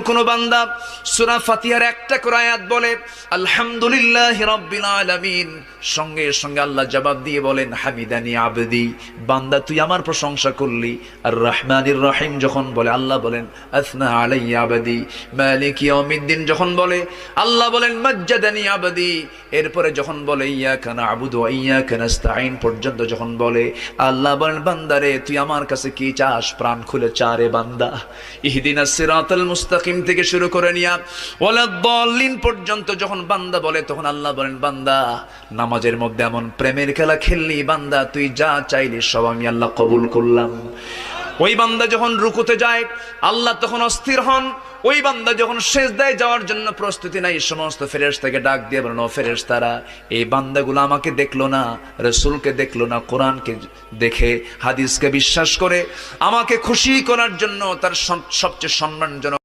কোন বান্দা সূরা ফাতিহার একটা করে আয়াত বলে আলহামদুলিল্লাহি রাব্বিল আলামিন, সঙ্গে সঙ্গে আল্লাহ জবাব দিয়ে বলেন হামিদানি আবদি, বান্দা তুই আমার প্রশংসা করলি। আর রহমানির রহিম যখন বলে আল্লাহ বলেন আসনা আলাইয়া আবদি। মালিক ইয়াউমিদ্দিন যখন বলে আল্লাহ বলেন মাজ্জাদানি আবদি। এরপরে যখন বলে ইয়াকা না'বুদু ওয়া ইয়াকা নাস্তাঈন পর্যন্ত যখন বলে আল্লাহ বলেন বান্দারে তুই আমার কাছে কি চাস, প্রাণ খুলে চারে বান্দা। ইহদিনাস সিরাতাল মুস্তাকিম থেকে শুরু করে নিয়া ওয়ালাদ-দাল্লিন পর্যন্ত যখন বান্দা বলে তখন আল্লাহ বলেন বান্দা নামাজের মধ্যে এমন প্রেমের খেলা খেললি বান্দা, তুই যা চাইলি সব আমি আল্লাহ কবুল করলাম। ওই বান্দা যখন রুকুতে যায় আল্লাহ তখন অস্থির হন। ওই বান্দা যখন সিজদায় যাওয়ার জন্য প্রস্তুতি নাই, সমস্ত ফেরেশতাকে ডাক দিয়ে বলেন ও ফেরেশতারা, এই বান্দাগুলো আমাকে দেখলো না, রাসূলকে দেখলো না, কোরআনকে দেখে হাদিসকে বিশ্বাস করে আমাকে খুশি করার জন্য তার সবচেয়ে সম্মানজনক